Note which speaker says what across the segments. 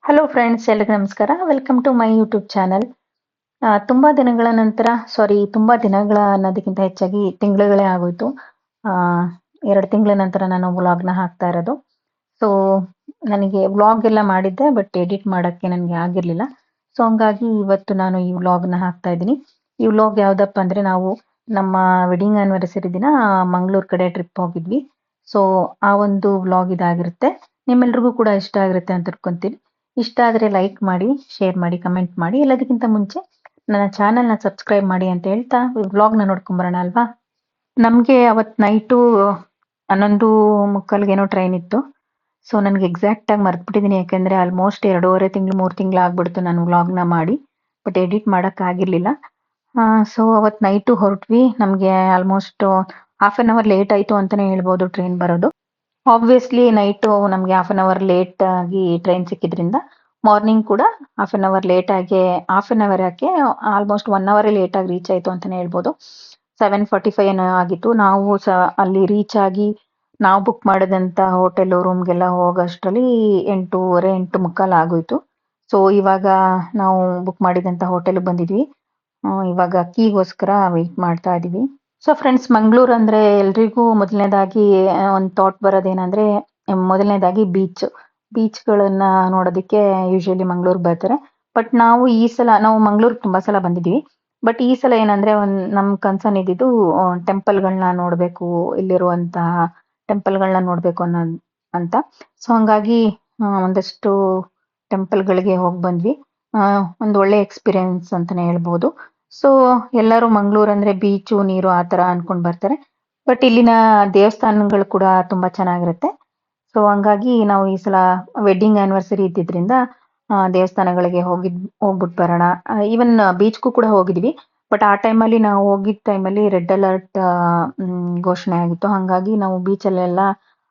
Speaker 1: Hello friends, ಎಲ್ರಿಗೂ ನಮಸ್ಕಾರ. Welcome to my YouTube channel. ತುಂಬ ದಿನಗಳ ಅನ್ನೋದಕ್ಕಿಂತ ಹೆಚ್ಚಾಗಿ ತಿಂಗಳುಗಳೇ ಆಗೋಯ್ತು. 2 ತಿಂಗಳ ನಂತರ ನಾನು ವ್ಲಾಗ್ನ ಹಾಕ್ತಾ ಇರೋದು. ಸೊ ನನಗೆ ವ್ಲಾಗ್ ಎಲ್ಲ ಮಾಡಿದ್ದೆ, ಬಟ್ ಎಡಿಟ್ ಮಾಡೋಕ್ಕೆ ನನಗೆ ಆಗಿರಲಿಲ್ಲ. ಸೊ ಹಂಗಾಗಿ ಇವತ್ತು ನಾನು ಈ ವ್ಲಾಗ್ನ ಹಾಕ್ತಾ ಇದ್ದೀನಿ. ಈ ವ್ಲಾಗ್ ಯಾವುದಪ್ಪ ಅಂದರೆ, ನಾವು ನಮ್ಮ ವೆಡ್ಡಿಂಗ್ ಆ್ಯನಿವರ್ಸರಿ ದಿನ ಮಂಗಳೂರು ಕಡೆ ಟ್ರಿಪ್ ಹೋಗಿದ್ವಿ. ಸೊ ಆ ಒಂದು ವ್ಲಾಗ್ ಇದಾಗಿರುತ್ತೆ. ನಿಮ್ಮೆಲ್ರಿಗೂ ಕೂಡ ಇಷ್ಟ ಆಗಿರುತ್ತೆ ಅಂತ ತಿಳ್ಕೊತೀನಿ. ಇಷ್ಟ ಆದರೆ ಲೈಕ್ ಮಾಡಿ, ಶೇರ್ ಮಾಡಿ, ಕಮೆಂಟ್ ಮಾಡಿ. ಎಲ್ಲದಕ್ಕಿಂತ ಮುಂಚೆ ನನ್ನ ಚಾನಲ್ನ ಸಬ್ಸ್ಕ್ರೈಬ್ ಮಾಡಿ ಅಂತ ಹೇಳ್ತಾ ವ್ಲಾಗ್ನ ನೋಡ್ಕೊಂಬರೋಣ ಅಲ್ವಾ. ನಮಗೆ ಅವತ್ತು ನೈಟು 11:45 ಟ್ರೈನ್ ಇತ್ತು. ಸೊ ನನಗೆ ಎಕ್ಸಾಕ್ಟಾಗಿ ಮರ್ತ್ಬಿಟ್ಟಿದ್ದೀನಿ, ಯಾಕೆಂದರೆ ಆಲ್ಮೋಸ್ಟ್ 2.5 ತಿಂಗಳು 3 ತಿಂಗಳು ಆಗ್ಬಿಡ್ತು ನಾನು ವ್ಲಾಗ್ನ ಮಾಡಿ, ಬಟ್ ಎಡಿಟ್ ಮಾಡೋಕ್ಕಾಗಿರಲಿಲ್ಲ. ಸೊ ಅವತ್ತು ನೈಟು ಹೊರಟ್ವಿ. ನಮಗೆ almost half an hour late ಆಯಿತು ಅಂತಲೇ ಹೇಳ್ಬೋದು ಟ್ರೈನ್ ಬರೋದು. ಆಬ್ವಿಯಸ್ಲಿ ನೈಟು ನಮಗೆ ಹಾಫ್ ಆನ್ ಅವರ್ ಲೇಟ್ ಆಗಿ ಟ್ರೈನ್ ಸಿಕ್ಕಿದ್ರಿಂದ ಮಾರ್ನಿಂಗ್ ಕೂಡ ಹಾಫ್ ಆನ್ ಅವರ್ ಯಾಕೆ ಆಲ್ಮೋಸ್ಟ್ 1 ಅವರೇ ಲೇಟಾಗಿ ರೀಚ್ ಆಯಿತು ಅಂತಲೇ ಹೇಳ್ಬೋದು. 7:45 ಏನೋ ಆಗಿತ್ತು. ನಾವು ಅಲ್ಲಿ ರೀಚ್ ಆಗಿ ನಾವು ಬುಕ್ ಮಾಡಿದಂಥ ಹೋಟೆಲು ರೂಮ್ಗೆಲ್ಲ ಹೋಗೋಷ್ಟರಲ್ಲಿ 8:30 8:45 ಆಗೋಯ್ತು. ಸೊ ಇವಾಗ ನಾವು ಬುಕ್ ಮಾಡಿದಂಥ ಹೋಟೆಲ್ಗೆ ಬಂದಿದ್ವಿ. ಇವಾಗ ಕೀಗೋಸ್ಕರ ವೆಯ್ಟ್ ಮಾಡ್ತಾ ಇದ್ದೀವಿ. ಸೊ ಫ್ರೆಂಡ್ಸ್, ಮಂಗಳೂರು ಅಂದರೆ ಎಲ್ರಿಗೂ ಮೊದಲನೇದಾಗಿ ಒಂದು ಥಾಟ್ ಬರೋದೇನೆಂದರೆ, ಮೊದಲನೇದಾಗಿ ಬೀಚ್ಗಳನ್ನ ನೋಡೋದಕ್ಕೆ ಯೂಶಲಿ ಮಂಗಳೂರು ಬರ್ತಾರೆ. ಬಟ್ ನಾವು ಮಂಗಳೂರಿಗೆ ತುಂಬ ಸಲ ಬಂದಿದ್ದೀವಿ. ಬಟ್ ಈ ಸಲ ಏನಂದರೆ, ನಮ್ಮ ಕನ್ಸರ್ನ್ ಇದ್ದಿದ್ದು ಟೆಂಪಲ್ಗಳನ್ನ ನೋಡಬೇಕು, ಇಲ್ಲಿರುವಂತಹ ಟೆಂಪಲ್ಗಳನ್ನ ನೋಡಬೇಕು ಅಂತ. ಸೊ ಹಂಗಾಗಿ ಒಂದಷ್ಟು ಟೆಂಪಲ್ಗಳಿಗೆ ಹೋಗಿ ಬಂದ್ವಿ. ಒಂದು ಒಳ್ಳೆ ಎಕ್ಸ್ಪೀರಿಯನ್ಸ್ ಅಂತಲೇ ಹೇಳ್ಬೋದು. ಸೊ ಎಲ್ಲರೂ ಮಂಗಳೂರು ಅಂದರೆ ಬೀಚು, ನೀರು ಆ ಥರ ಅಂದ್ಕೊಂಡು ಬರ್ತಾರೆ. ಬಟ್ ಇಲ್ಲಿನ ದೇವಸ್ಥಾನಗಳು ಕೂಡ ತುಂಬ ಚೆನ್ನಾಗಿರುತ್ತೆ. ಸೊ ಹಂಗಾಗಿ ನಾವು ಈ ಸಲ ವೆಡ್ಡಿಂಗ್ ಆ್ಯನಿವರ್ಸರಿ ಇದ್ದಿದ್ದರಿಂದ ದೇವಸ್ಥಾನಗಳಿಗೆ ಹೋಗ್ಬಿಟ್ಟು ಬರೋಣ. ಈವನ್ ಬೀಚ್ಗೂ ಕೂಡ ಹೋಗಿದ್ವಿ. ಬಟ್ ಆ ಟೈಮಲ್ಲಿ ನಾವು ಹೋಗಿದ್ದ ಟೈಮಲ್ಲಿ ರೆಡ್ ಅಲರ್ಟ್ ಘೋಷಣೆ ಆಗಿತ್ತು. ಹಾಗಾಗಿ ನಾವು ಬೀಚಲ್ಲೆಲ್ಲ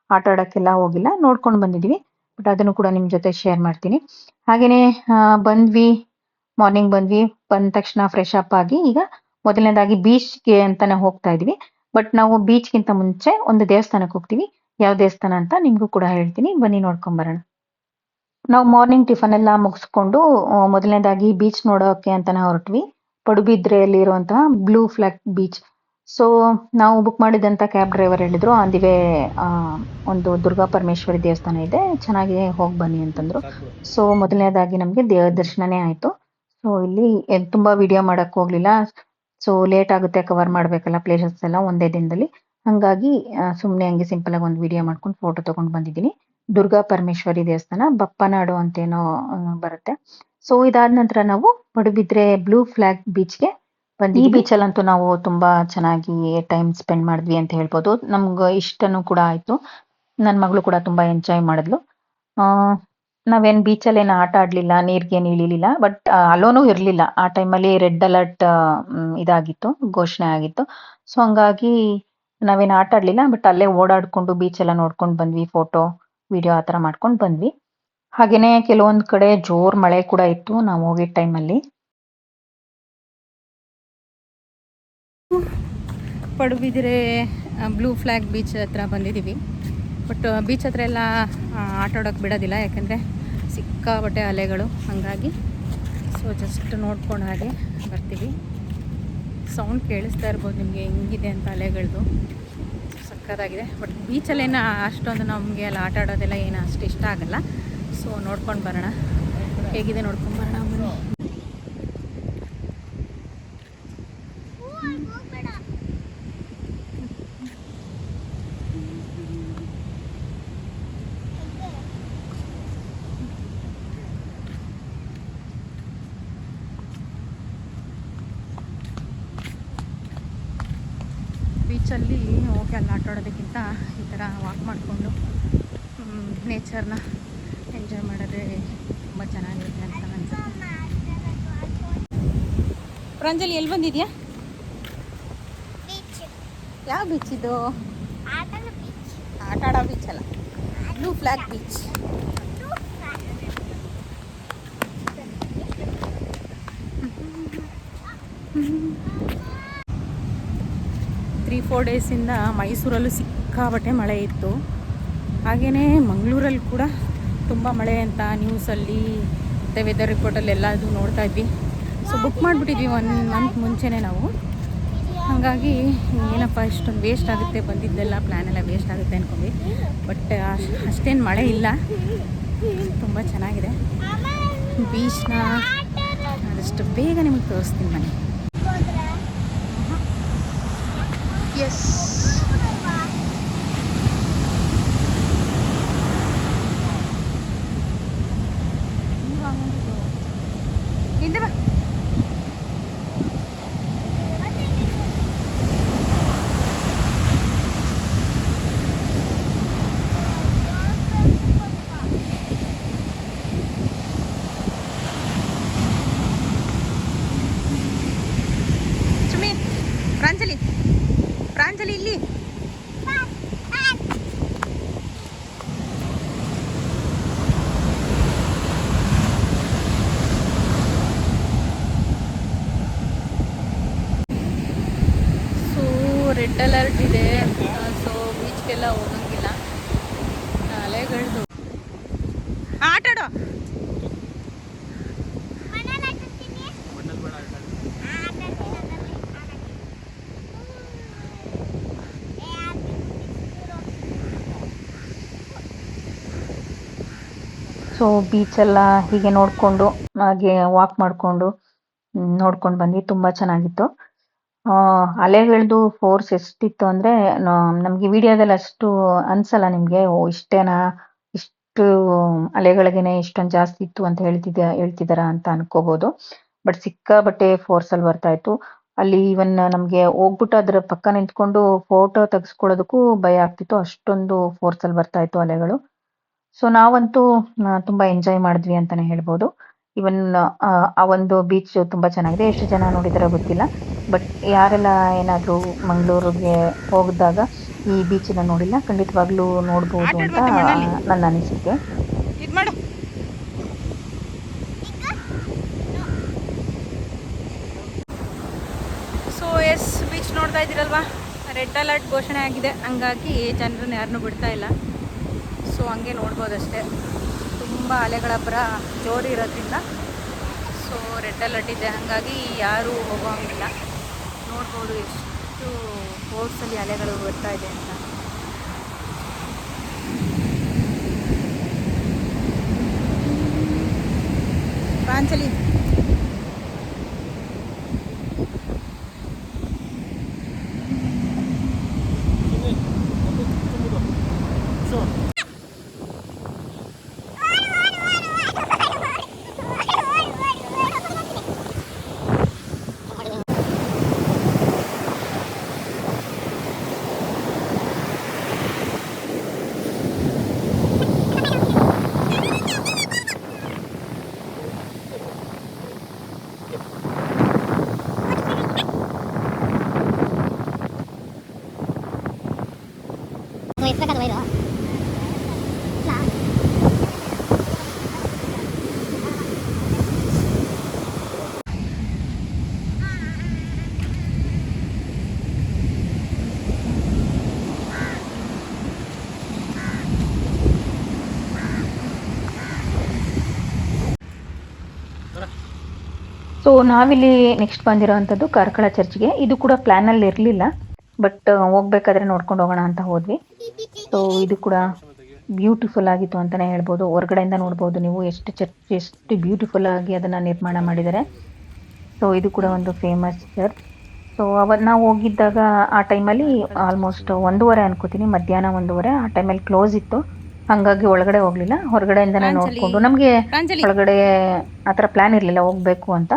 Speaker 1: ಆಟ ಆಡೋಕ್ಕೆಲ್ಲ ಹೋಗಿಲ್ಲ, ನೋಡ್ಕೊಂಡು ಬಂದಿದ್ವಿ. ಬಟ್ ಅದನ್ನು ಕೂಡ ನಿಮ್ಮ ಜೊತೆ ಶೇರ್ ಮಾಡ್ತೀನಿ. ಹಾಗೆಯೇ ಮಾರ್ನಿಂಗ್ ಬಂದ ತಕ್ಷಣ ಫ್ರೆಶ್ ಅಪ್ ಆಗಿ ಈಗ ಮೊದಲನೇದಾಗಿ ಬೀಚ್ಗೆ ಅಂತಾನೆ ಹೋಗ್ತಾ ಇದ್ವಿ. ಬಟ್ ನಾವು ಬೀಚ್ಗಿಂತ ಮುಂಚೆ ಒಂದು ದೇವಸ್ಥಾನಕ್ಕೆ ಹೋಗ್ತೀವಿ. ಯಾವ ದೇವಸ್ಥಾನ ಅಂತ ನಿಮಗೂ ಕೂಡ ಹೇಳ್ತೀನಿ, ಬನ್ನಿ ನೋಡ್ಕೊಂಬರೋಣ. ನಾವು ಮಾರ್ನಿಂಗ್ ಟಿಫನ್ ಎಲ್ಲ ಮುಗಿಸ್ಕೊಂಡು ಮೊದಲನೇದಾಗಿ ಬೀಚ್ ನೋಡೋಕೆ ಅಂತಾನೆ ಹೊರಟ್ವಿ. ಪಡುಬಿದ್ರೆಯಲ್ಲಿ ಇರುವಂತಹ ಬ್ಲೂ ಫ್ಲಾಗ್ ಬೀಚ್. ಸೊ ನಾವು ಬುಕ್ ಮಾಡಿದಂಥ ಕ್ಯಾಬ್ ಡ್ರೈವರ್ ಹೇಳಿದ್ರು, ಅಂದಿವೆ ಒಂದು ದುರ್ಗಾ ಪರಮೇಶ್ವರಿ ದೇವಸ್ಥಾನ ಇದೆ, ಚೆನ್ನಾಗಿ ಹೋಗಿ ಬನ್ನಿ ಅಂತಂದ್ರು. ಸೊ ಮೊದಲನೇದಾಗಿ ನಮಗೆ ದೇವರ ದರ್ಶನನೇ ಆಯಿತು. ಸೊ ಇಲ್ಲಿ ತುಂಬ ವಿಡಿಯೋ ಮಾಡೋಕ್ಕೆ ಹೋಗಲಿಲ್ಲ. ಸೊ ಲೇಟ್ ಆಗುತ್ತೆ, ಕವರ್ ಮಾಡಬೇಕಲ್ಲ ಪ್ಲೇಸಸ್ ಎಲ್ಲ ಒಂದೇ ದಿನದಲ್ಲಿ. ಹಾಗಾಗಿ ಸುಮ್ಮನೆ ಹಂಗೆ ಸಿಂಪಲಾಗಿ ಒಂದು ವಿಡಿಯೋ ಮಾಡ್ಕೊಂಡು ಫೋಟೋ ತೊಗೊಂಡು ಬಂದಿದ್ದೀನಿ. ದುರ್ಗಾ ಪರಮೇಶ್ವರಿ ದೇವಸ್ಥಾನ ಬಪ್ಪನಾಡು ಅಂತೇನೋ ಬರುತ್ತೆ. ಸೊ ಇದಾದ ನಂತರ ನಾವು ಪಡುಬಿದ್ರೆ ಬ್ಲೂ ಫ್ಲಾಗ್ ಬೀಚ್ಗೆ ಬಂದ್ವಿ. ಈ ಬೀಚಲ್ಲಂತೂ ನಾವು ತುಂಬ ಚೆನ್ನಾಗಿ ಟೈಮ್ ಸ್ಪೆಂಡ್ ಮಾಡಿದ್ವಿ ಅಂತ ಹೇಳ್ಬೋದು. ನಮ್ಗೆ ಇಷ್ಟನೂ ಕೂಡ ಆಯಿತು. ನನ್ನ ಮಗಳು ಕೂಡ ತುಂಬ ಎಂಜಾಯ್ ಮಾಡಿದ್ಲು. ನಾವೇನು ಬೀಚಲ್ಲೇನು ಆಟ ಆಡಲಿಲ್ಲ, ನೀರಿಗೇನು ಇಳಿಲಿಲ್ಲ. ಬಟ್ ಅಲೋನೂ ಇರಲಿಲ್ಲ ಆ ಟೈಮಲ್ಲಿ, ರೆಡ್ ಅಲರ್ಟ್ ಇದಾಗಿತ್ತು, ಘೋಷಣೆ ಆಗಿತ್ತು. ಸೊ ಹಂಗಾಗಿ ನಾವೇನು ಆಟ ಆಡಲಿಲ್ಲ, ಬಟ್ ಅಲ್ಲೇ ಓಡಾಡಿಕೊಂಡು ಬೀಚೆಲ್ಲ ನೋಡ್ಕೊಂಡು ಬಂದ್ವಿ. ಫೋಟೋ ವಿಡಿಯೋ ಆ ಥರ ಮಾಡ್ಕೊಂಡು ಬಂದ್ವಿ. ಹಾಗೆಯೇ ಕೆಲವೊಂದು ಕಡೆ ಜೋರು ಮಳೆ ಕೂಡ ಇತ್ತು ನಾವು ಹೋಗಿದ್ದ ಟೈಮಲ್ಲಿ.
Speaker 2: ಪಡುಬಿದ್ರೆ ಬ್ಲೂ ಫ್ಲಾಗ್ ಬೀಚ್ ಹತ್ರ ಬಂದಿದ್ದೀವಿ. ಬಟ್ ಬೀಚ್ ಹತ್ರ ಎಲ್ಲ ಆಟ ಆಡೋಕ್ಕೆ ಬಿಡೋದಿಲ್ಲ, ಯಾಕೆಂದರೆ ಸಿಕ್ಕಾಪಟ್ಟೆ ಅಲೆಗಳು. ಹಾಗಾಗಿ ಸೊ ಜಸ್ಟ್ ನೋಡ್ಕೊಂಡು ಹಾಗೆ ಬರ್ತೀವಿ. ಸೌಂಡ್ ಕೇಳಿಸ್ತಾ ಇರ್ಬೋದು ನಿಮಗೆ, ಹೆಂಗಿದೆ ಅಂತ ಅಲೆಗಳದು, ಸಕ್ಕತ್ತಾಗಿದೆ. ಬಟ್ ಬೀಚಲ್ಲೇನು ಅಷ್ಟೊಂದು ನಮಗೆ ಅಲ್ಲಿ ಆಟ ಆಡೋದೆಲ್ಲ ಏನು ಅಷ್ಟು ಇಷ್ಟ ಆಗಲ್ಲ. ಸೊ ನೋಡ್ಕೊಂಡು ಬರೋಣ, ಹೇಗಿದೆ ನೋಡ್ಕೊಂಡು ಬರೋಣ ಬನ್ನಿ. ಬೀಚಲ್ಲಿ ಹೋಗಿ ಅಲ್ಲಿ ಆಟ ಆಡೋದಕ್ಕಿಂತ ಈ ಥರ ವಾಕ್ ಮಾಡಿಕೊಂಡು ನೇಚರ್ನ ಎಂಜಾಯ್ ಮಾಡೋದೇ ತುಂಬ ಚೆನ್ನಾಗಿರುತ್ತೆ ಅಂತ ಅನ್ಸುತ್ತೆ. ಪ್ರಾಂಜಲಿ ಎಲ್ಲಿ ಬಂದಿದ್ಯಾ? ಯಾವ ಬೀಚ್ ಇದು? ಆಟ ಆಡೋ ಬೀಚ್ ಅಲ್ಲ, ಬ್ಲೂ ಫ್ಲಾಗ್ ಬೀಚ್. 3-4 ಡೇಸಿಂದ ಮೈಸೂರಲ್ಲೂ ಸಿಕ್ಕಾಪಟ್ಟೆ ಮಳೆ ಇತ್ತು. ಹಾಗೆಯೇ ಮಂಗಳೂರಲ್ಲಿ ಕೂಡ ತುಂಬ ಮಳೆ ಅಂತ ನ್ಯೂಸಲ್ಲಿ ಮತ್ತು ವೆದರ್ ರಿಪೋರ್ಟಲ್ಲಿ ಎಲ್ಲದೂ ನೋಡ್ತಾ ಇದ್ವಿ. ಸೊ ಬುಕ್ ಮಾಡಿಬಿಟ್ಟಿದ್ವಿ 1 ಮಂತ್ ಮುಂಚೆನೇ ನಾವು. ಹಾಗಾಗಿ ಏನಪ್ಪ ಇಷ್ಟೊಂದು ವೇಸ್ಟ್ ಆಗುತ್ತೆ, ಬಂದಿದ್ದೆಲ್ಲ ಪ್ಲ್ಯಾನ್ ಎಲ್ಲ ವೇಸ್ಟ್ ಆಗುತ್ತೆ ಅಂದ್ಕೊಂಡ್ವಿ. ಬಟ್ ಅಷ್ಟೇನು ಮಳೆ ಇಲ್ಲ, ತುಂಬ ಚೆನ್ನಾಗಿದೆ ಬೀಚ್ನ. ಆದಷ್ಟು ಬೇಗ ನಿಮಗೆ ತೋರಿಸ್ತೀನಿ ಬನ್ನಿ. ಎಸ್, ಹಿಂದೆ ಬಾ. ಸುಮಿ, ಪ್ರಾಂಜಲಿ ಇಲ್ಲಿ. ರೆಡ್ ಅಲರ್ಟ್ ಇದೆ. ಸೊ ಬೀಚ್ಗೆಲ್ಲ ಹೋಗಂಗಿಲ್ಲ, ಅಲೆಗಳದು. ಆಟಾಡೋ.
Speaker 1: ಸೊ ಬೀಚೆಲ್ಲ ಹೀಗೆ ನೋಡಿಕೊಂಡು ಹಾಗೆ ವಾಕ್ ಮಾಡಿಕೊಂಡು ನೋಡ್ಕೊಂಡು ಬಂದ್ವಿ. ತುಂಬ ಚೆನ್ನಾಗಿತ್ತು. ಅಲೆಗಳದ್ದು ಫೋರ್ಸ್ ಎಷ್ಟಿತ್ತು ಅಂದರೆ ನಮಗೆ ವಿಡಿಯೋದಲ್ಲಿ ಅಷ್ಟು ಅನ್ಸಲ್ಲ ನಿಮಗೆ. ಇಷ್ಟೇನಾ, ಇಷ್ಟು ಅಲೆಗಳಿಗೇನೆ ಇಷ್ಟೊಂದು ಜಾಸ್ತಿ ಇತ್ತು ಅಂತ ಹೇಳ್ತಿದ್ದಾರಾ ಅಂತ ಅನ್ಕೋಬೋದು. ಬಟ್ ಸಿಕ್ಕಾಬಟ್ಟೆ ಫೋರ್ಸಲ್ಲಿ ಬರ್ತಾ ಇತ್ತು. ಅಲ್ಲಿ ಈವನ್ ನಮಗೆ ಹೋಗ್ಬಿಟ್ಟು ಅದ್ರ ಪಕ್ಕ ನಿಂತ್ಕೊಂಡು ಫೋಟೋ ತೆಗೆಸ್ಕೊಳ್ಳೋದಕ್ಕೂ ಭಯ ಆಗ್ತಿತ್ತು, ಅಷ್ಟೊಂದು ಫೋರ್ಸಲ್ಲಿ ಬರ್ತಾ ಇತ್ತು ಅಲೆಗಳು. ಸೊ ನಾವಂತೂ ತುಂಬ ಎಂಜಾಯ್ ಮಾಡಿದ್ವಿ ಅಂತಲೇ ಹೇಳ್ಬೋದು. ಇವನ್ ಆ ಒಂದು ಬೀಚ್ ತುಂಬ ಚೆನ್ನಾಗಿದೆ. ಎಷ್ಟು ಜನ ನೋಡಿದಾರೋ ಗೊತ್ತಿಲ್ಲ, ಬಟ್ ಯಾರೆಲ್ಲ ಏನಾದರೂ ಮಂಗಳೂರಿಗೆ ಹೋಗಿದಾಗ ಈ ಬೀಚನ್ನ ನೋಡಿಲ್ಲ, ಖಂಡಿತವಾಗ್ಲೂ ನೋಡ್ಬೋದು ಅಂತ ನನ್ನ ಅನಿಸಿಕೆ.
Speaker 2: ಸೊ ಎಸ್, ಬೀಚ್ ನೋಡ್ತಾ ಇದ್ದೀರಲ್ವಾ, ರೆಡ್ ಅಲರ್ಟ್ ಘೋಷಣೆ ಆಗಿದೆ. ಹಂಗಾಗಿ ಜನರನ್ನ ಯಾರನ್ನೂ ಬಿಡ್ತಾ ಇಲ್ಲ. ಸೊ ಹಂಗೆ ನೋಡ್ಬೋದಷ್ಟೇ. ತುಂಬ ಅಲೆಗಳ ಅಬ್ಬರ ಜೋರು ಇರೋದ್ರಿಂದ ಸೊ ರೆಡ್ ಅಲರ್ಟ್ ಇದೆ, ಹಾಗಾಗಿ ಯಾರೂ ಹೋಗೋಂಗಿಲ್ಲ. ನೋಡ್ಬೋದು ಎಷ್ಟು ಫೋರ್ಸಲ್ಲಿ ಅಲೆಗಳು ಬರ್ತಾ ಇದೆ ಅಂತ. ಪ್ರಾಂಜಲಿ,
Speaker 1: ಸೊ ನಾವಿಲ್ಲಿ ನೆಕ್ಸ್ಟ್ ಬಂದಿರೋವಂಥದ್ದು ಕಾರ್ಕಳ ಚರ್ಚ್ಗೆ. ಇದು ಕೂಡ ಪ್ಲ್ಯಾನಲ್ಲಿ ಇರಲಿಲ್ಲ, ಬಟ್ ಹೋಗ್ಬೇಕಾದ್ರೆ ನೋಡ್ಕೊಂಡು ಹೋಗೋಣ ಅಂತ ಹೋದ್ವಿ. ಸೊ ಇದು ಕೂಡ ಬ್ಯೂಟಿಫುಲ್ ಆಗಿತ್ತು ಅಂತಲೇ ಹೇಳ್ಬೋದು. ಹೊರಗಡೆಯಿಂದ ನೋಡ್ಬೋದು ನೀವು ಎಷ್ಟು ಬ್ಯೂಟಿಫುಲ್ ಆಗಿ ಅದನ್ನು ನಿರ್ಮಾಣ ಮಾಡಿದ್ದಾರೆ. ಸೊ ಇದು ಕೂಡ ಒಂದು ಫೇಮಸ್ ಚರ್ಚ್. ಸೊ ನಾವು ಹೋಗಿದ್ದಾಗ ಆ ಟೈಮಲ್ಲಿ ಆಲ್ಮೋಸ್ಟ್ 1:30 ಅನ್ಕೋತೀನಿ, ಮಧ್ಯಾಹ್ನ 1:30 ಆ ಟೈಮಲ್ಲಿ ಕ್ಲೋಸ್ ಇತ್ತು. ಹಾಗಾಗಿ ಒಳಗಡೆ ಹೋಗಲಿಲ್ಲ, ಹೊರಗಡೆಯಿಂದನೇ ನೋಡಿಕೊಂಡು. ನಮಗೆ ಒಳಗಡೆ ಆ ಥರ ಪ್ಲ್ಯಾನ್ ಇರಲಿಲ್ಲ ಹೋಗಬೇಕು ಅಂತ.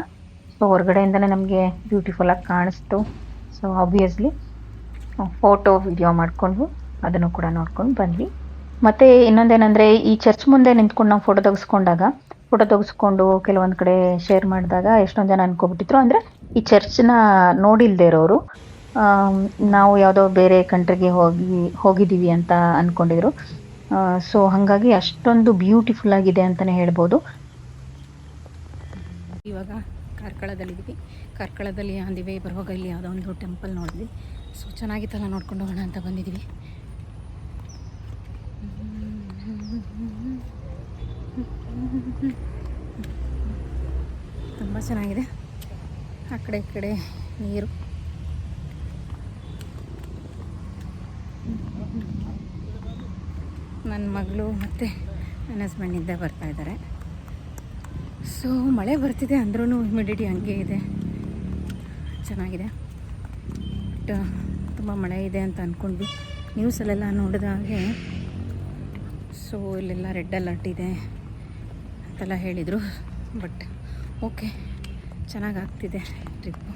Speaker 1: ಸೊ ಹೊರಗಡೆಯಿಂದನೇ ನಮಗೆ ಬ್ಯೂಟಿಫುಲ್ಲಾಗಿ ಕಾಣಿಸ್ತು. ಸೊ ಆಬ್ವಿಯಸ್ಲಿ ಫೋಟೋ ವಿಡಿಯೋ ಮಾಡಿಕೊಂಡು ಅದನ್ನು ಕೂಡ ನೋಡ್ಕೊಂಡು ಬಂದ್ವಿ. ಮತ್ತು ಇನ್ನೊಂದೇನೆಂದರೆ, ಈ ಚರ್ಚ್ ಮುಂದೆ ನಿಂತ್ಕೊಂಡು ನಾವು ಫೋಟೋ ತೆಗೆಸ್ಕೊಂಡು ಕೆಲವೊಂದು ಕಡೆ ಶೇರ್ ಮಾಡಿದಾಗ ಎಷ್ಟೊಂದು ಜನ ಅನ್ಕೋಬಿಟ್ಟಿದ್ರು, ಅಂದರೆ ಈ ಚರ್ಚ್ನ ನೋಡಿಲ್ಲದೆ ಇರೋರು ನಾವು ಯಾವುದೋ ಬೇರೆ ಕಂಟ್ರಿಗೆ ಹೋಗಿದ್ದೀವಿ ಅಂತ ಅಂದ್ಕೊಂಡಿದ್ರು. ಸೊ ಹಾಗಾಗಿ ಅಷ್ಟೊಂದು ಬ್ಯೂಟಿಫುಲ್ ಆಗಿದೆ ಅಂತಲೇ ಹೇಳ್ಬೋದು.
Speaker 2: ಇವಾಗ ಕಾರ್ಕಳದಲ್ಲಿದ್ದೀವಿ. ಕಾರ್ಕಳದಲ್ಲಿ ಆನ್ ದಿ ವೇ ಬರುವಾಗ ಇಲ್ಲಿ ಯಾವುದೋ ಒಂದು ಟೆಂಪಲ್ ನೋಡಿದ್ವಿ. ಸೊ ಚೆನ್ನಾಗಿತ್ತಲ್ಲ, ನೋಡ್ಕೊಂಡು ಹೋಗೋಣ ಅಂತ ಬಂದಿದ್ದೀವಿ. ತುಂಬ ಚೆನ್ನಾಗಿದೆ. ಆ ಕಡೆ ಈ ಕಡೆ ನೀರು. ನನ್ನ ಮಗಳು ಮತ್ತು ನನ್ನ ಹಸ್ಬೆಂಡಿಂದ ಬರ್ತಾಯಿದ್ದಾರೆ. ಸೊ ಮಳೆ ಬರ್ತಿದೆ ಅಂದ್ರೂ ಹ್ಯುಮಿಡಿಟಿ ಹಂಗೆ ಇದೆ. ಚೆನ್ನಾಗಿದೆ. ಬಟ್ ತುಂಬ ಮಳೆ ಇದೆ ಅಂತ ಅಂದ್ಕೊಂಡ್ವಿ. ನ್ಯೂಸಲ್ಲೆಲ್ಲ ನೋಡಿದಾಗೆ ಸೊ ಇಲ್ಲೆಲ್ಲ ರೆಡ್ ಅಲರ್ಟ್ ಇದೆ ಅಂತೆಲ್ಲ ಹೇಳಿದರು. ಬಟ್ ಓಕೆ, ಚೆನ್ನಾಗಾಗ್ತಿದೆ ಟ್ರಿಪ್ಪು.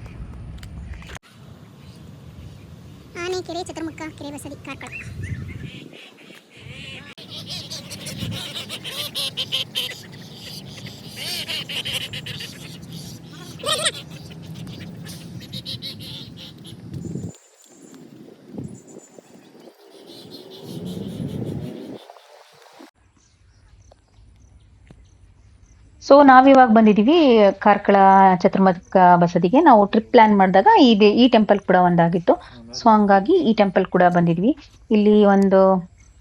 Speaker 3: ಆನೆಕೆರೆ, ಚತುರ್ಮುಖ ಕೆರೆ, ಬಸದಿ, ಕಾರ್ಕಳ.
Speaker 1: ಸೊ ನಾವಿವಾಗ ಬಂದಿದ್ದೀವಿ ಕಾರ್ಕಳ ಚತುರ್ಮುಖ ಬಸದಿಗೆ. ನಾವು ಟ್ರಿಪ್ ಪ್ಲಾನ್ ಮಾಡಿದಾಗ ಈ ಟೆಂಪಲ್ ಕೂಡ ಒಂದಾಗಿತ್ತು. ಸೊ ಹಂಗಾಗಿ ಈ ಟೆಂಪಲ್ ಕೂಡ ಬಂದಿದ್ವಿ. ಇಲ್ಲಿ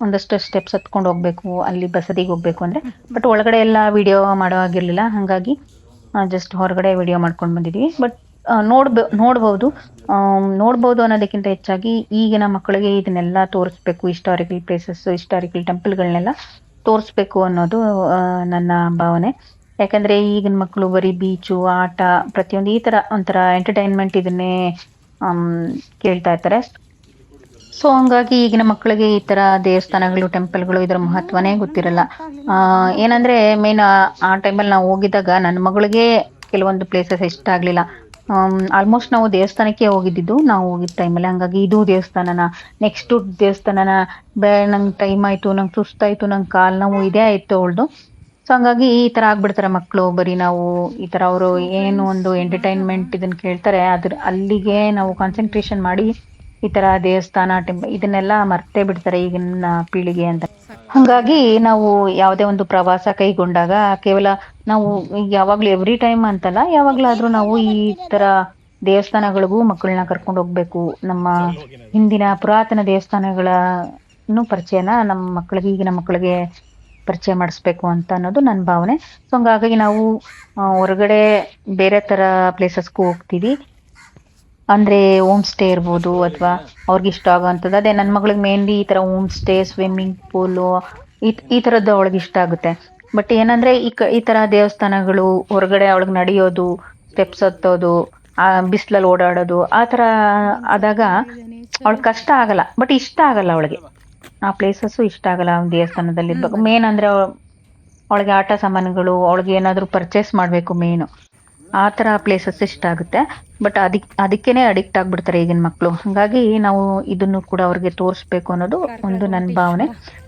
Speaker 1: ಒಂದಷ್ಟು ಸ್ಟೆಪ್ಸ್ ಹತ್ಕೊಂಡು ಹೋಗ್ಬೇಕು ಅಲ್ಲಿ ಬಸದಿಗೆ ಹೋಗ್ಬೇಕು ಅಂದರೆ. ಬಟ್ ಒಳಗಡೆ ಎಲ್ಲ ವಿಡಿಯೋ ಮಾಡೋ ಆಗಿರಲಿಲ್ಲ, ಹಾಗಾಗಿ ಜಸ್ಟ್ ಹೊರಗಡೆ ವಿಡಿಯೋ ಮಾಡ್ಕೊಂಡು ಬಂದಿದ್ವಿ. ಬಟ್ ನೋಡ್ಬೋದು ಅನ್ನೋದಕ್ಕಿಂತ ಹೆಚ್ಚಾಗಿ ಈಗಿನ ಮಕ್ಕಳಿಗೆ ಇದನ್ನೆಲ್ಲ ತೋರಿಸ್ಬೇಕು, ಹಿಸ್ಟಾರಿಕಲ್ ಪ್ಲೇಸಸ್, ಹಿಸ್ಟಾರಿಕಲ್ ಟೆಂಪಲ್ಗಳನ್ನೆಲ್ಲ ತೋರಿಸ್ಬೇಕು ಅನ್ನೋದು ನನ್ನ ಭಾವನೆ. ಯಾಕಂದರೆ ಈಗಿನ ಮಕ್ಕಳು ಬರೀ ಬೀಚು, ಆಟ, ಪ್ರತಿಯೊಂದು ಈ ಥರ ಒಂಥರ ಎಂಟರ್ಟೈನ್ಮೆಂಟ್ ಇದನ್ನೇ ಕೇಳ್ತಾ ಇರ್ತಾರೆ. ಸೊ ಹಂಗಾಗಿ ಈಗಿನ ಮಕ್ಕಳಿಗೆ ಈ ಥರ ದೇವಸ್ಥಾನಗಳು, ಟೆಂಪಲ್ಗಳು ಇದರ ಮಹತ್ವನೇ ಗೊತ್ತಿರಲ್ಲ. ಏನಂದರೆ ಮೇನ್ ಆ ಟೈಮಲ್ಲಿ ನಾವು ಹೋಗಿದ್ದಾಗ ನನ್ನ ಮಗಳಿಗೆ ಕೆಲವೊಂದು ಪ್ಲೇಸಸ್ ಇಷ್ಟ ಆಗಲಿಲ್ಲ. ಆಲ್ಮೋಸ್ಟ್ ನಾವು ದೇವಸ್ಥಾನಕ್ಕೆ ಹೋಗಿದ್ದು ನಾವು ಹೋಗಿದ್ದ ಟೈಮಲ್ಲಿ. ಹಂಗಾಗಿ ಇದು ದೇವಸ್ಥಾನನ, ನೆಕ್ಸ್ಟು ದೇವಸ್ಥಾನನ, ನಂಗೆ ಟೈಮ್ ಆಯಿತು, ನಂಗೆ ಸುಸ್ತಾಯಿತು, ನಂಗೆ ಕಾಲು ನೋವು ಇದೇ ಆಯಿತು ಅವಳ್ದು. ಸೊ ಹಂಗಾಗಿ ಈ ಥರ ಆಗ್ಬಿಡ್ತಾರೆ ಮಕ್ಕಳು. ಬರೀ ನಾವು ಈ ಥರ ಅವರು ಏನು ಒಂದು ಎಂಟರ್ಟೈನ್ಮೆಂಟ್ ಇದನ್ನು ಕೇಳ್ತಾರೆ, ಅಲ್ಲಿಗೆ ನಾವು ಕಾನ್ಸಂಟ್ರೇಷನ್ ಮಾಡಿ ಈ ಥರ ದೇವಸ್ಥಾನ, ಇದನ್ನೆಲ್ಲ ಮರ್ತೇ ಬಿಡ್ತಾರೆ ಈಗಿನ ಪೀಳಿಗೆ ಅಂತ. ಹಾಗಾಗಿ ನಾವು ಯಾವುದೇ ಒಂದು ಪ್ರವಾಸ ಕೈಗೊಂಡಾಗ ಕೇವಲ ನಾವು ಯಾವಾಗಲೂ ಎವ್ರಿ ಟೈಮ್ ಅಂತಲ್ಲ, ಯಾವಾಗಲಾದರೂ ನಾವು ಈ ಥರ ದೇವಸ್ಥಾನಗಳಿಗೂ ಮಕ್ಕಳನ್ನ ಕರ್ಕೊಂಡು ಹೋಗ್ಬೇಕು. ನಮ್ಮ ಹಿಂದಿನ ಪುರಾತನ ದೇವಸ್ಥಾನಗಳನ್ನು ಪರಿಚಯನ ನಮ್ಮ ಮಕ್ಕಳಿಗೆ, ಈಗಿನ ಮಕ್ಕಳಿಗೆ ಪರಿಚಯ ಮಾಡಿಸ್ಬೇಕು ಅಂತ ಅನ್ನೋದು ನನ್ನ ಭಾವನೆ. ಸೊ ಹಂಗಾಗಿ ನಾವು ಹೊರಗಡೆ ಬೇರೆ ಥರ ಪ್ಲೇಸಸ್ಗೂ ಹೋಗ್ತೀವಿ. ಅಂದರೆ ಹೋಮ್ ಸ್ಟೇ ಇರ್ಬೋದು, ಅಥವಾ ಅವ್ರಿಗೆ ಇಷ್ಟ ಆಗೋವಂಥದ್ದು. ಅದೇ ನನ್ನ ಮಗಳಿಗೆ ಮೇನ್ಲಿ ಈ ಥರ ಹೋಮ್ ಸ್ಟೇ, ಸ್ವಿಮ್ಮಿಂಗ್ ಪೂಲು, ಈ ಥರದ್ದು ಅವಳಿಗೆ ಇಷ್ಟ ಆಗುತ್ತೆ. ಬಟ್ ಏನಂದರೆ ಈ ಥರ ದೇವಸ್ಥಾನಗಳು, ಹೊರಗಡೆ ಅವಳಿಗೆ ನಡೆಯೋದು, ಸ್ಟೆಪ್ಸ್ ಹತ್ತೋದು, ಬಿಸಿಲಲ್ಲಿ ಓಡಾಡೋದು, ಆ ಥರ ಆದಾಗ ಅವಳಿಗೆ ಕಷ್ಟ ಆಗಲ್ಲ, ಬಟ್ ಇಷ್ಟ ಆಗಲ್ಲ ಅವಳಿಗೆ. ಆ ಪ್ಲೇಸಸ್ಸು ಇಷ್ಟ ಆಗಲ್ಲ ದೇವಸ್ಥಾನದಲ್ಲಿ ಇರ್ಬೇಕು. ಮೇನ್ ಅಂದರೆ ಅವಳಿಗೆ ಆಟ ಸಾಮಾನುಗಳು, ಅವಳಿಗೆ ಏನಾದರೂ ಪರ್ಚೇಸ್ ಮಾಡಬೇಕು ಮೇನು, ಆ ಥರ ಪ್ಲೇಸಸ್ ಇಷ್ಟ ಆಗುತ್ತೆ. ಬಟ್ ಅದಕ್ಕೇನೆ ಅಡಿಕ್ಟ್ ಆಗಿಬಿಡ್ತಾರೆ ಈಗಿನ ಮಕ್ಕಳು. ಹಾಗಾಗಿ ನಾವು ಇದನ್ನು ಕೂಡ ಅವ್ರಿಗೆ ತೋರಿಸ್ಬೇಕು ಅನ್ನೋದು ಒಂದು ನನ್ನ ಭಾವನೆ.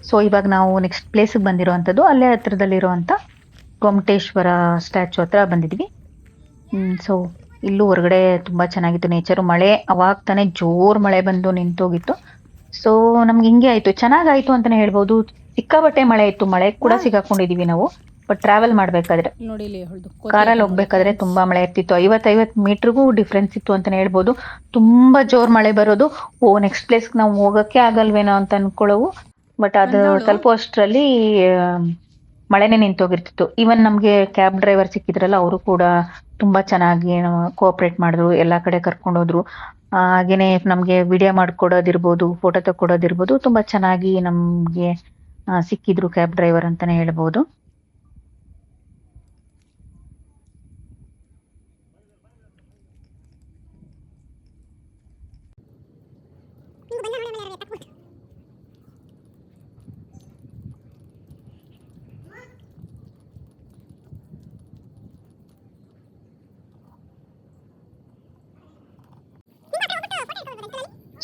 Speaker 1: ಸೊ ಇವಾಗ ನಾವು ನೆಕ್ಸ್ಟ್ ಪ್ಲೇಸಿಗೆ ಬಂದಿರೋವಂಥದ್ದು ಅಲ್ಲೇ ಹತ್ರದಲ್ಲಿರುವಂಥ ಗೊಮ್ಮಟೇಶ್ವರ ಸ್ಟ್ಯಾಚು ಹತ್ರ ಬಂದಿದ್ವಿ. ಸೊ ಇಲ್ಲೂ ಹೊರಗಡೆ ತುಂಬ ಚೆನ್ನಾಗಿತ್ತು ನೇಚರು. ಮಳೆ ಅವಾಗ ತಾನೇ ಜೋರು ಮಳೆ ಬಂದು ನಿಂತೋಗಿತ್ತು. ಸೊ ನಮ್ಗೆ ಹಿಂಗೆ ಆಯಿತು, ಚೆನ್ನಾಗಾಯಿತು ಅಂತಲೇ ಹೇಳ್ಬೋದು. ಸಿಕ್ಕಾಬಟ್ಟೆ ಮಳೆ ಇತ್ತು, ಮಳೆ ಕೂಡ ಸಿಗಾಕೊಂಡಿದ್ದೀವಿ ನಾವು. ಬಟ್ ಟ್ರಾವೆಲ್ ಮಾಡಬೇಕಾದ್ರೆ, ಕಾರಲ್ಲಿ ಹೋಗ್ಬೇಕಾದ್ರೆ ತುಂಬ ಮಳೆ ಇರ್ತಿತ್ತು. 50 ಮೀಟ್ರಿಗೂ ಡಿಫ್ರೆನ್ಸ್ ಇತ್ತು ಅಂತಲೇ ಹೇಳ್ಬೋದು. ತುಂಬ ಜೋರು ಮಳೆ ಬರೋದು, ನೆಕ್ಸ್ಟ್ ಪ್ಲೇಸ್ಗೆ ನಾವು ಹೋಗೋಕ್ಕೆ ಆಗಲ್ವೇನೋ ಅಂತ ಅಂದ್ಕೊಳ್ಳೋವು. ಬಟ್ ಅದು ತಲುಪುವಷ್ಟರಲ್ಲಿ ಮಳೆನೇ ನಿಂತೋಗಿರ್ತಿತ್ತು. ಈವನ್ ನಮಗೆ ಕ್ಯಾಬ್ ಡ್ರೈವರ್ ಸಿಕ್ಕಿದ್ರಲ್ಲ, ಅವರು ಕೂಡ ತುಂಬ ಚೆನ್ನಾಗಿ ಕೋಆಪ್ರೇಟ್ ಮಾಡಿದ್ರು, ಎಲ್ಲ ಕಡೆ ಕರ್ಕೊಂಡೋದ್ರು. ಹಾಗೆಯೇ ನಮಗೆ ವಿಡಿಯೋ ಮಾಡಿಕೊಡೋದಿರ್ಬೋದು, ಫೋಟೋ ತಕ್ಕೊಡೋದಿರ್ಬೋದು, ತುಂಬ ಚೆನ್ನಾಗಿ ನಮಗೆ ಸಿಕ್ಕಿದ್ರು ಕ್ಯಾಬ್ ಡ್ರೈವರ್ ಅಂತಲೇ ಹೇಳ್ಬೋದು.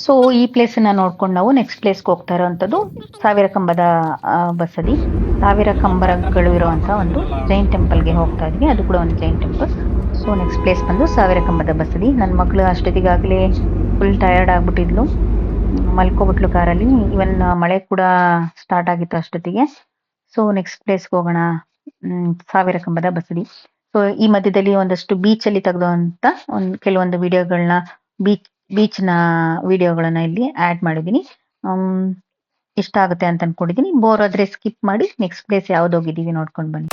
Speaker 1: ಸೊ ಈ ಪ್ಲೇಸನ್ನು ನೋಡ್ಕೊಂಡು ನಾವು ನೆಕ್ಸ್ಟ್ ಪ್ಲೇಸ್ಗೆ ಹೋಗ್ತಾ ಇರೋವಂಥದ್ದು ಸಾವಿರ ಕಂಬದ ಬಸದಿ. 1000 ಕಂಬಗಳು ಇರುವಂಥ ಒಂದು ಜೈನ್ ಟೆಂಪಲ್ಗೆ ಹೋಗ್ತಾ ಇದ್ವಿ. ಅದು ಕೂಡ ಒಂದು Jain temple. So next place ಬಂದು 1000 ಕಂಬದ ಬಸದಿ. ನನ್ನ ಮಗಳು ಅಷ್ಟೊತ್ತಿಗಾಗಲೇ ಫುಲ್ ಟಯರ್ಡ್ ಆಗಿಬಿಟ್ಟಿದ್ಲು, ಮಲ್ಕೊಬಿಟ್ಲು ಕಾರಲ್ಲಿ. ಇವನ್ ಮಳೆ ಕೂಡ ಸ್ಟಾರ್ಟ್ ಆಗಿತ್ತು ಅಷ್ಟೊತ್ತಿಗೆ. ಸೊ ನೆಕ್ಸ್ಟ್ ಪ್ಲೇಸ್ಗೆ ಹೋಗೋಣ, 1000 ಕಂಬದ ಬಸದಿ. ಸೊ ಈ ಮಧ್ಯದಲ್ಲಿ ಒಂದಷ್ಟು ಬೀಚಲ್ಲಿ ತೆಗೆದುವಂಥ ಕೆಲವೊಂದು ವಿಡಿಯೋಗಳನ್ನ, ಬೀಚ್ನ ವಿಡಿಯೋಗಳನ್ನ ಇಲ್ಲಿ ಆ್ಯಡ್ ಮಾಡಿದ್ದೀನಿ. ಇಷ್ಟ ಆಗುತ್ತೆ ಅಂತ ಅಂದ್ಕೊಂಡಿದ್ದೀನಿ. ಬೋರ್ ಆದರೆ ಸ್ಕಿಪ್ ಮಾಡಿ ನೆಕ್ಸ್ಟ್ ಪ್ಲೇಸ್ ಯಾವ್ದು ಹೋಗಿದ್ದೀವಿ ನೋಡ್ಕೊಂಡು ಬನ್ನಿ.